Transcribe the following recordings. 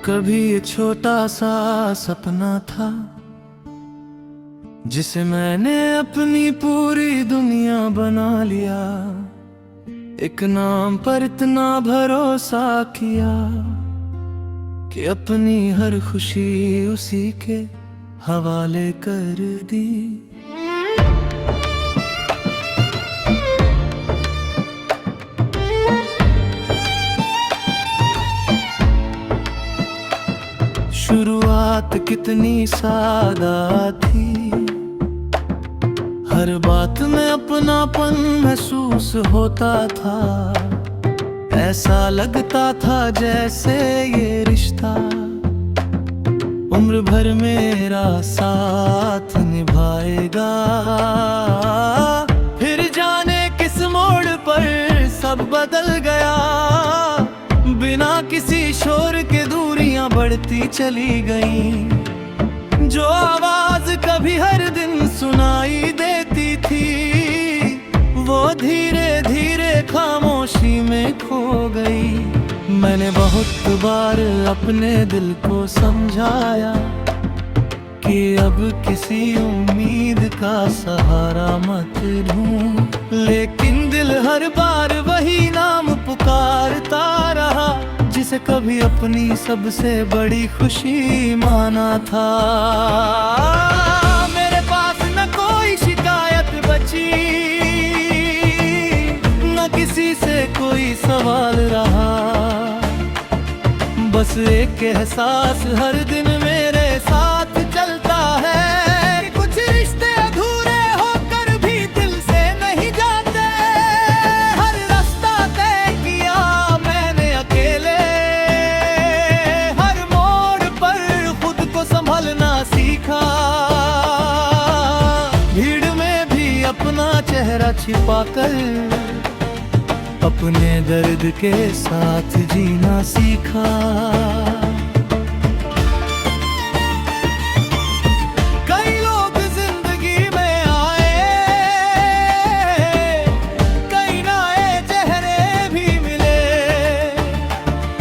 कभी ये छोटा सा सपना था जिसे मैंने अपनी पूरी दुनिया बना लिया। एक नाम पर इतना भरोसा किया कि अपनी हर खुशी उसी के हवाले कर दी। शुरुआत कितनी सादा थी, हर बात में अपनापन महसूस होता था। ऐसा लगता था जैसे ये रिश्ता उम्र भर मेरा साथ निभाएगा। फिर जाने किस मोड़ पर सब बदल गया, बिना किसी शोर के दूरियां बढ़ती चली गईं। जो आवाज कभी हर दिन सुनाई देती थी, वो धीरे धीरे खामोशी में खो गई। मैंने बहुत बार अपने दिल को समझाया कि अब किसी उम्मीद का सहारा मत ढूंढ, लेकिन दिल हर बार वही नाम पुकारता रहा जिसे कभी अपनी सबसे बड़ी खुशी माना था। मेरे पास न कोई शिकायत बची, न किसी से कोई सवाल रहा, बस एक एहसास हर दिन मेरे साथ चलता है कि कुछ रिश्ते अधूरे होकर भी दिल से नहीं जाते। हर रास्ता तय किया मैंने अकेले, हर मोड़ पर खुद को संभलना सीखा। भीड़ में भी अपना चेहरा छिपाकर अपने दर्द के साथ जीना सीखा। कई लोग जिंदगी में आए, कई नए चेहरे भी मिले,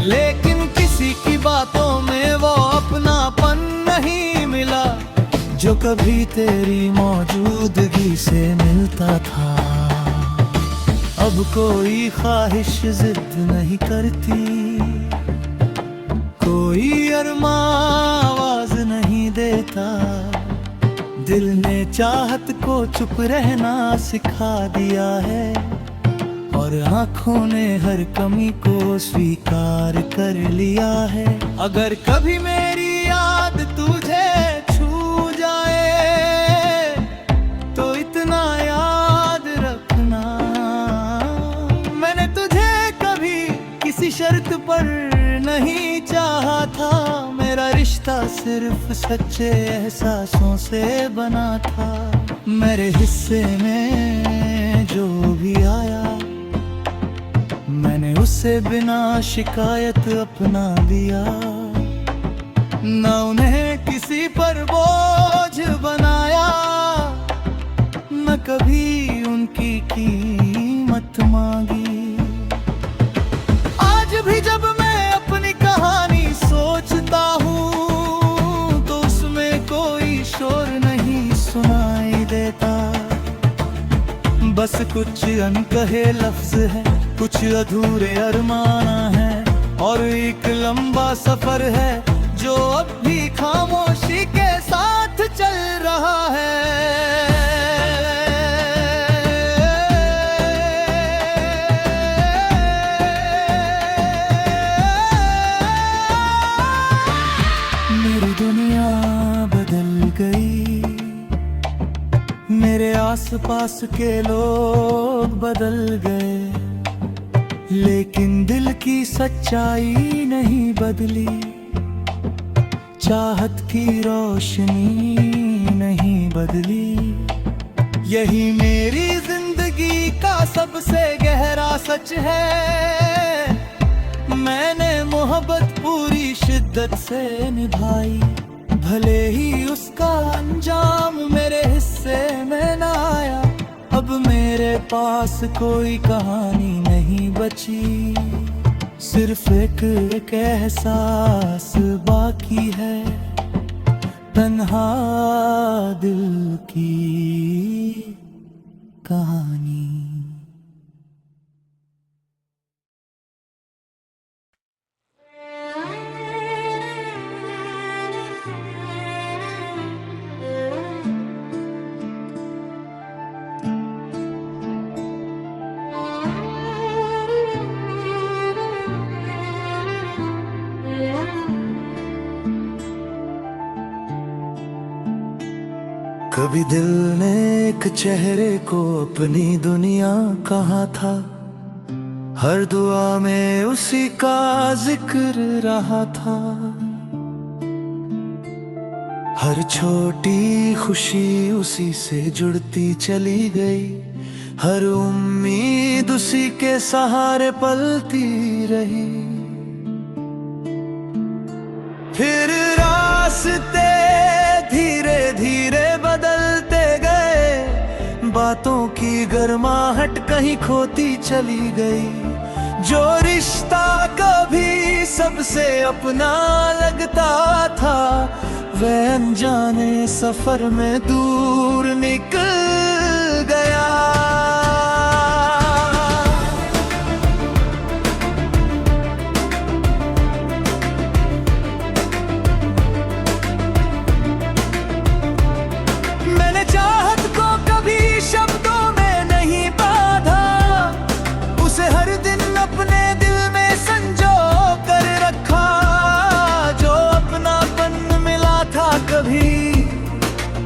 लेकिन किसी की बातों में वो अपनापन नहीं मिला जो कभी तेरी मौजूदगी से मिलता था। अब कोई ख्वाहिश जिद नहीं करती, कोई अरमा आवाज नहीं देता। दिल ने चाहत को चुप रहना सिखा दिया है, और आंखों ने हर कमी को स्वीकार कर लिया है। अगर कभी मेरी याद तुझे छू जाए तो इतना याद रखना, मैंने तुझे कभी किसी शर्त पर नहीं चाहा था। मेरा रिश्ता सिर्फ सच्चे एहसासों से बना था। मेरे हिस्से में जो भी आया, मैंने उसे बिना शिकायत अपना दिया। न उन्हें किसी पर बोझ बनाया, न कभी उनकी कीमत मांगी। आज भी जब मैं अपनी कहानी सोचता हूँ तो उसमें कोई शोर नहीं सुनाई देता। बस कुछ अनकहे लफ्ज है, कुछ अधूरे अरमाना है, और एक लंबा सफर है जो अब भी खामोशी के साथ चल रहा है। मेरी दुनिया बदल गई, मेरे आसपास के लोग बदल गए, लेकिन दिल की सच्चाई नहीं बदली। चाहत की रोशनी नहीं बदली। यही मेरी जिंदगी का सबसे गहरा सच है। मैंने मोहब्बत पूरी शिद्दत से निभाई, भले ही उसका अंजाम मेरे पास कोई कहानी नहीं बची, सिर्फ एक एहसास बाकी है, तन्हा दिल की कहानी। कभी दिल ने एक चेहरे को अपनी दुनिया कहा था, हर दुआ में उसी का जिक्र रहा था। हर छोटी खुशी उसी से जुड़ती चली गई, हर उम्मीद उसी के सहारे पलती रही। फिर रास्ते धीरे धीरे बदलते गए, बातों की गर्माहट कहीं खोती चली गई। जो रिश्ता कभी सबसे अपना लगता था, वह अनजाने सफर में दूर निकल गया।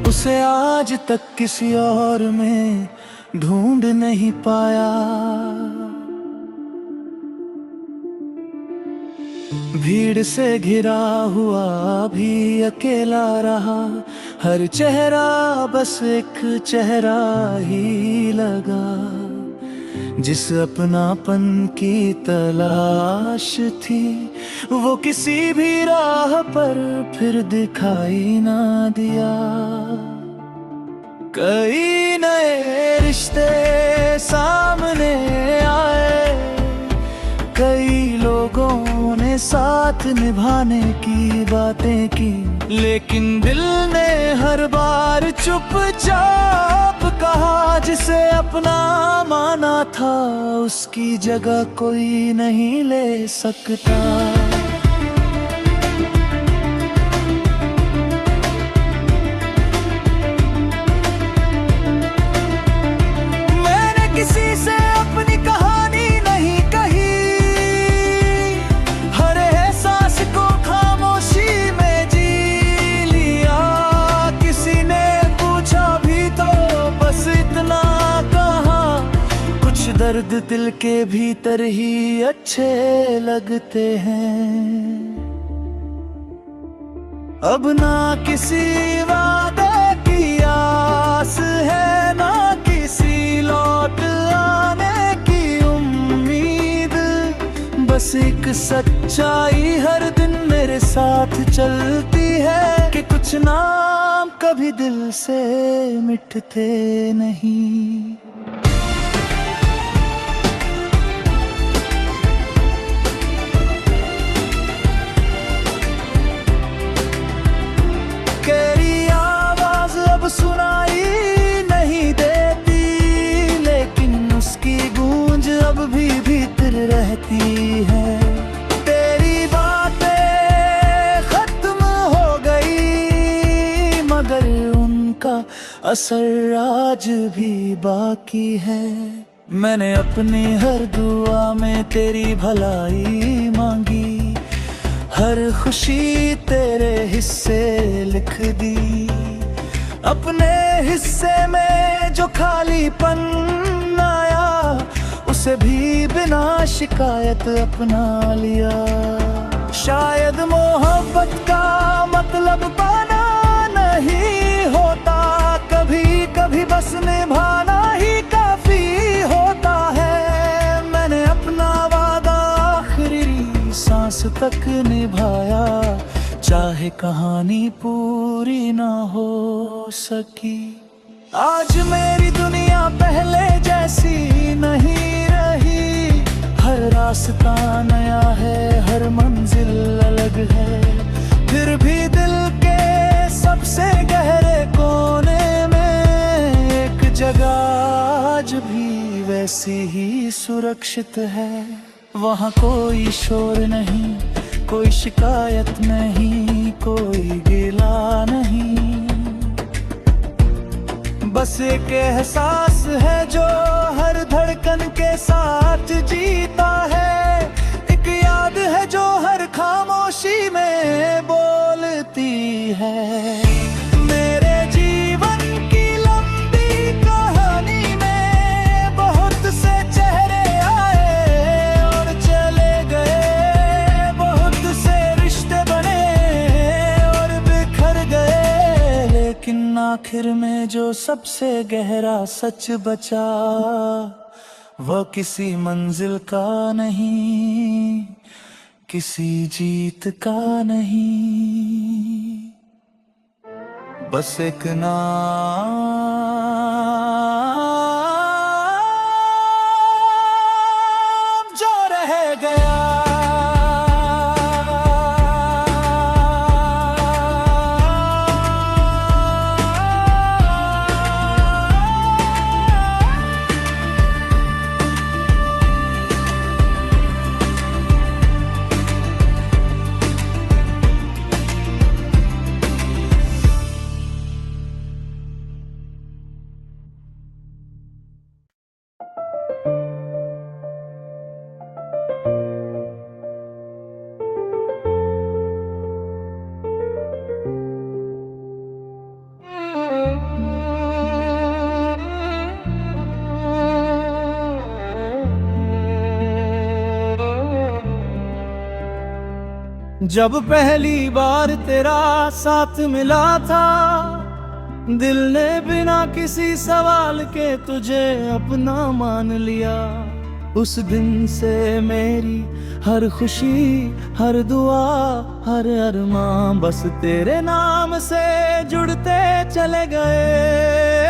उसे आज तक किसी और में ढूंढ नहीं पाया। भीड़ से घिरा हुआ भी अकेला रहा, हर चेहरा बस एक चेहरा ही लगा। जिस अपनापन की तलाश थी, वो किसी भी राह पर फिर दिखाई ना दिया। कई नए रिश्ते सामने आए, कई लोगों ने साथ निभाने की बातें की, लेकिन दिल ने हर बार चुपचाप कहा, जिसे अपना माना था उसकी जगह कोई नहीं ले सकता। मैंने किसी से अपनी कहानी नहीं कही, हर एहसास को खामोशी में जी लिया। किसी ने पूछा भी तो बस इतना कहा, कुछ दर्द दिल के भीतर ही अच्छे लगते हैं। अब ना किसी वादे की आस है, ना किसी लौट आने की उम्मीद। बस एक सच्चाई हर दिन मेरे साथ चलती है, कि कुछ नाम कभी दिल से मिटते नहीं। सुनाई नहीं देती, लेकिन उसकी गूंज अब भी भीतर रहती है। तेरी बातें खत्म हो गई, मगर उनका असर आज भी बाकी है। मैंने अपनी हर दुआ में तेरी भलाई मांगी, हर खुशी तेरे हिस्से लिख दी। अपने हिस्से में जो खालीपन आया, उसे भी बिना शिकायत अपना लिया। शायद मोहब्बत का मतलब पाना नहीं होता, कभी कभी बस निभाना ही काफी होता है। मैंने अपना वादा आखिरी सांस तक निभाया, चाहे कहानी पूरी ना हो सकी। आज मेरी दुनिया पहले जैसी जैसी नहीं रही। हर रास्ता नया है, हर मंजिल अलग है, फिर भी दिल के सबसे गहरे कोने में एक जगह आज भी वैसी ही सुरक्षित है। वहाँ कोई शोर नहीं, कोई शिकायत नहीं, कोई गिला नहीं, बस एक एहसास है जो हर धड़कन के साथ जीता है। एक याद है जो हर खामोशी में बोलती है। मेरे जीवन की लंबी कहानी में बहुत से चेहरे आए और चले गए, बहुत से रिश्ते बने और बिखर गए, लेकिन आखिर में जो सबसे गहरा सच बचा वह किसी मंजिल का नहीं, किसी जीत का नहीं, बस एक नाम जो रह गया। जब पहली बार तेरा साथ मिला था, दिल ने बिना किसी सवाल के तुझे अपना मान लिया। उस दिन से मेरी हर खुशी, हर दुआ, हर अरमान बस तेरे नाम से जुड़ते चले गए।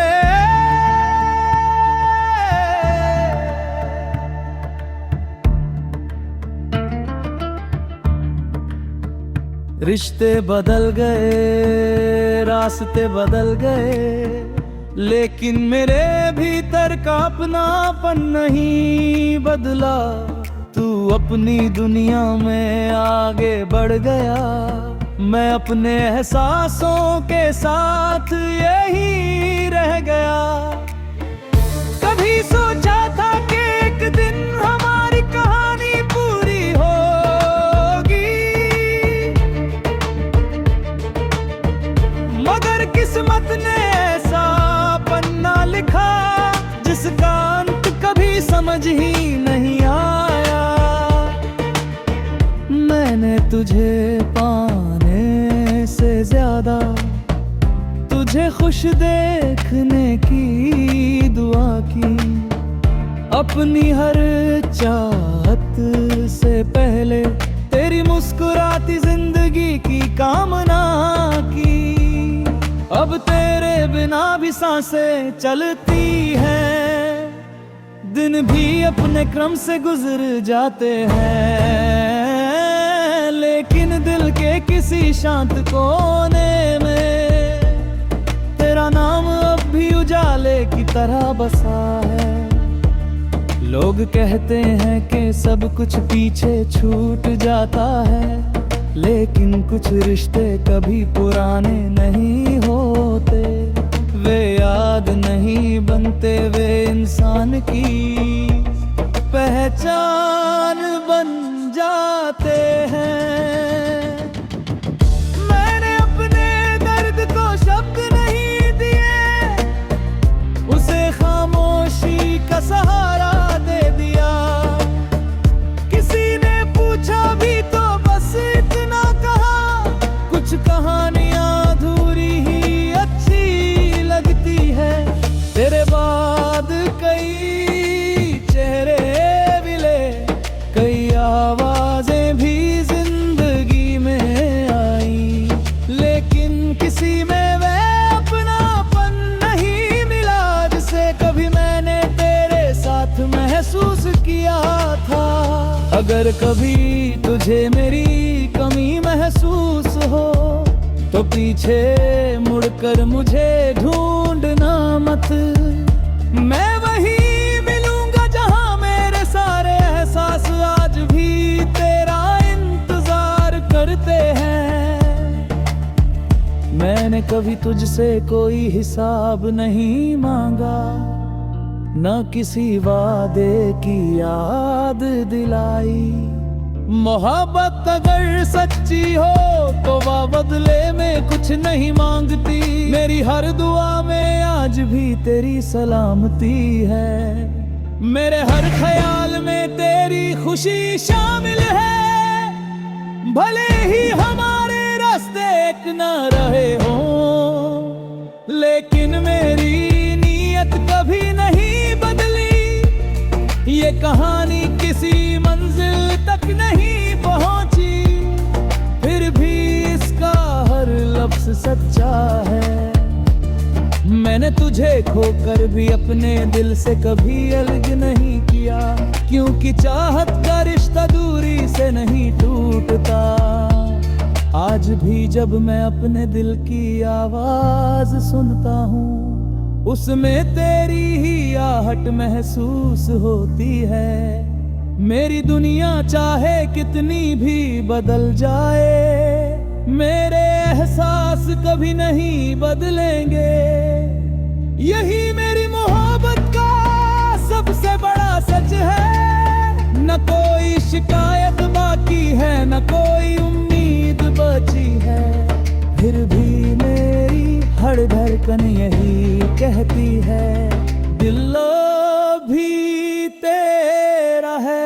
रिश्ते बदल गए, रास्ते बदल गए, लेकिन मेरे भीतर का अपनापन नहीं बदला। तू अपनी दुनिया में आगे बढ़ गया, मैं अपने एहसासों के साथ यही रह गया। कभी सोचा था कि एक दिन हमारी कहानी पूरी होगी, मगर किस्मत ने ऐसा पन्ना लिखा जिसका अंत कभी समझ ही नहीं आया। मैंने तुझे पाने से ज्यादा तुझे खुश देखने की दुआ की, अपनी हर चाहत से पहले तेरी मुस्कुराती जिंदगी की कामना की। अब तेरे बिना भी सांसें चलती हैं, दिन भी अपने क्रम से गुजर जाते हैं, लेकिन दिल के किसी शांत कोने में तेरा नाम अब भी उजाले की तरह बसा है। लोग कहते हैं कि सब कुछ पीछे छूट जाता है, लेकिन कुछ रिश्ते कभी पुराने नहीं होते। वे याद नहीं बनते, वे इंसान की पहचान बन जाते हैं। मैंने अपने दर्द को शब्द नहीं दिए, उसे खामोशी का सहारा दे दिया। किसी ने पूछा भी तो बस इतना कहा, कुछ कहानियां अधूरी ही अच्छी लगती है। तेरे बाद कई चेहरे मिले, कई आवाजें भी जिंदा अगर कभी तुझे मेरी कमी महसूस हो तो पीछे मुड़कर मुझे ढूंढना मत। मैं वहीं मिलूंगा जहां मेरे सारे एहसास आज भी तेरा इंतजार करते हैं। मैंने कभी तुझसे कोई हिसाब नहीं मांगा, न किसी वादे की याद दिलाई। मोहब्बत अगर सच्ची हो तो वह बदले में कुछ नहीं मांगती। मेरी हर दुआ में आज भी तेरी सलामती है। मेरे हर ख्याल में तेरी खुशी शामिल है। भले ही हमारे रास्ते एक न रहे हों, लेकिन मेरी नीयत कभी नहीं बदली। ये कहानी किसी मंजिल तक नहीं पहुंची, फिर भी इसका हर लफ्ज सच्चा है। मैंने तुझे खोकर भी अपने दिल से कभी अलग नहीं किया, क्योंकि चाहत का रिश्ता दूरी से नहीं टूटता। आज भी जब मैं अपने दिल की आवाज सुनता हूँ, उसमें तेरी ही आहट महसूस होती है। मेरी दुनिया चाहे कितनी भी बदल जाए, मेरे एहसास कभी नहीं बदलेंगे। यही मेरी मोहब्बत का सबसे बड़ा सच है। न कोई शिकायत बाकी है, न कोई उम्मीद बची है। फिर भी मेरी हर धड़कन यही कहती है, दिल भी तेरा है।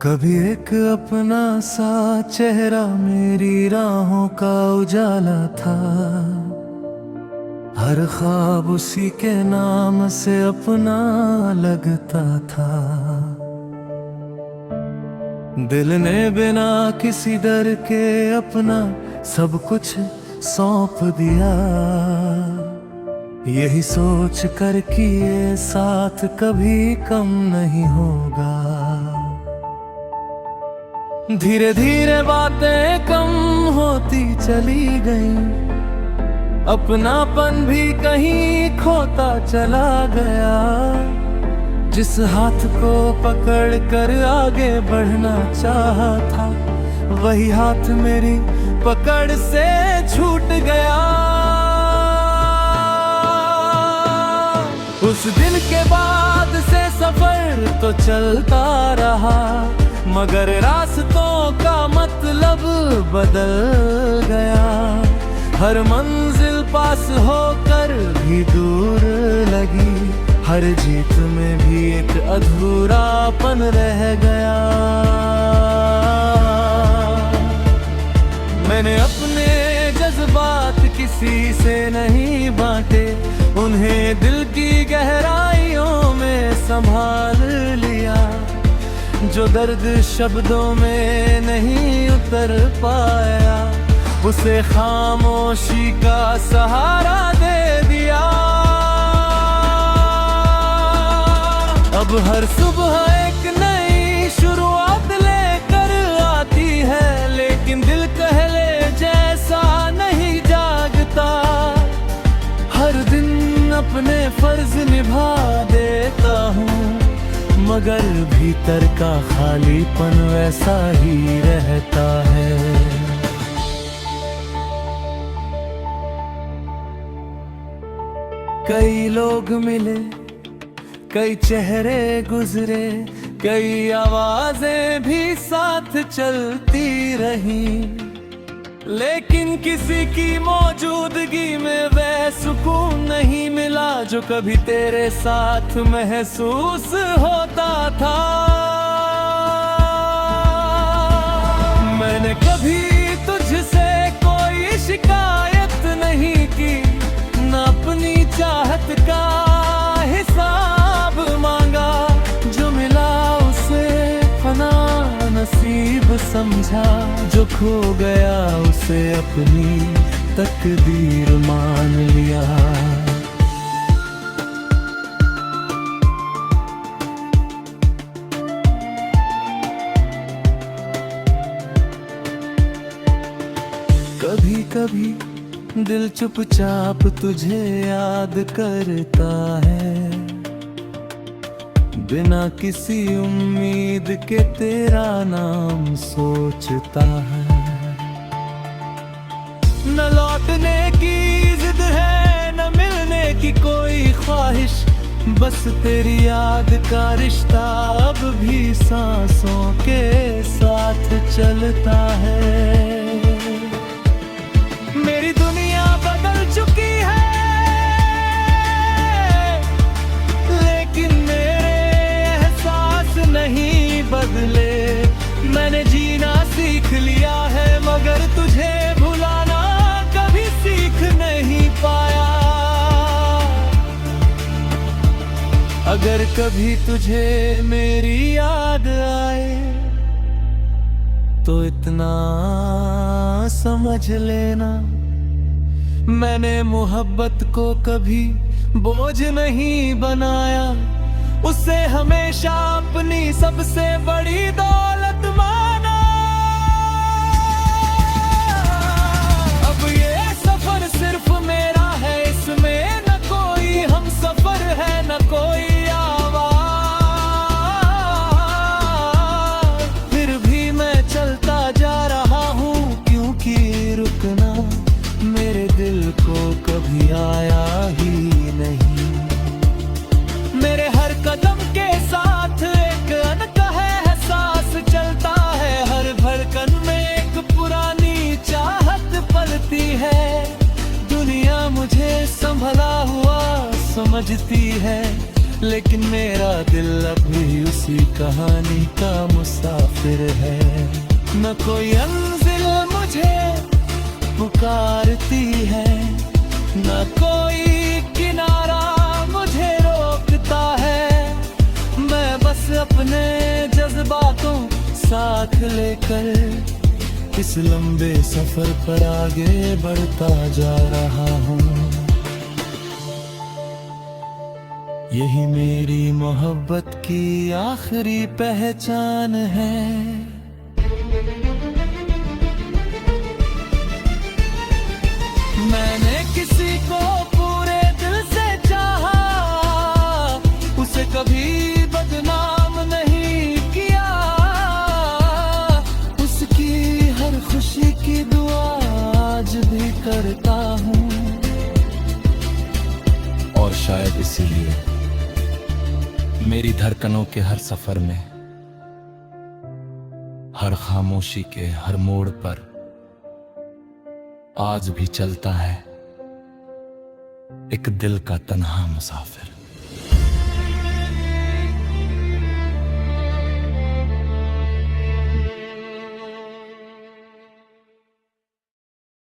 कभी एक अपना सा चेहरा मेरी राहों का उजाला था। हर ख्वाब उसी के नाम से अपना लगता था। दिल ने बिना किसी डर के अपना सब कुछ सौंप दिया, यही सोच कर कि ये साथ कभी कम नहीं होगा। धीरे धीरे बातें कम होती चली गईं, अपनापन भी कहीं खोता चला गया। जिस हाथ को पकड़ कर आगे बढ़ना चाहा था, वही हाथ मेरी पकड़ से छूट गया। उस दिन के बाद से सफर तो चलता रहा, मगर रास्तों का मतलब बदल गया। हर मंजिल पास होकर भी दूर लगी, हर जीत में भी एक अधूरापन रह गया। मैंने अपने जज्बात किसी से नहीं बांटे, उन्हें दिल की गहराइयों में संभाल लिया। जो दर्द शब्दों में नहीं उतर पाया, उसे खामोशी का सहारा दे दिया। अब हर सुबह एक नई शुरुआत लेकर आती है, लेकिन दिल पहले जैसा नहीं जागता। हर दिन अपने फर्ज निभा देता हूँ, मगर भीतर का खालीपन वैसा ही रहता है। कई लोग मिले, कई चेहरे गुजरे, कई आवाजें भी साथ चलती रही, लेकिन किसी की मौजूदगी में वह सुकून नहीं मिला जो कभी तेरे साथ महसूस होता था। मैंने कभी तुझसे कोई शिकायत नहीं की, न अपनी चाहत का हिसाब मांगा। जो मिला उसे फना समझा, जो खो गया उसे अपनी तकदीर मान लिया। कभी कभी दिल चुपचाप तुझे याद करता है, बिना किसी उम्मीद के तेरा नाम सोचता है। न लौटने की जिद है, न मिलने की कोई ख्वाहिश, बस तेरी याद का रिश्ता अब भी सांसों के साथ चलता है। मेरी दुनिया बदल चुकी है, लेकिन मेरे एहसास नहीं बदले। मैंने जीना सीख लिया है, मगर तुझे भुलाना कभी सीख नहीं पाया। अगर कभी तुझे मेरी याद आए तो इतना समझ लेना, मैंने मोहब्बत को कभी बोझ नहीं बनाया। उसे हमेशा अपनी सबसे बड़ी दौलत माना। अब ये सफर सिर्फ मेरा है, इसमें न कोई हम सफर है, न कोई कभी आया ही नहीं। मेरे हर कदम के साथ एक अनकहा एहसास चलता है, हर धड़कन में एक पुरानी चाहत पलती है। दुनिया मुझे संभला हुआ समझती है, लेकिन मेरा दिल अभी उसी कहानी का मुसाफिर है। न कोई मंजिल मुझे पुकारती है, न कोई किनारा मुझे रोकता है। मैं बस अपने जज्बातों साथ लेकर इस लंबे सफर पर आगे बढ़ता जा रहा हूँ। यही मेरी मोहब्बत की आखिरी पहचान है। मैंने किसी को पूरे दिल से चाहा, उसे कभी बदनाम नहीं किया। उसकी हर खुशी की दुआ आज भी करता हूँ। और शायद इसीलिए मेरी धड़कनों के हर सफर में, हर खामोशी के हर मोड़ पर आज भी चलता है एक दिल का तन्हा मुसाफिर।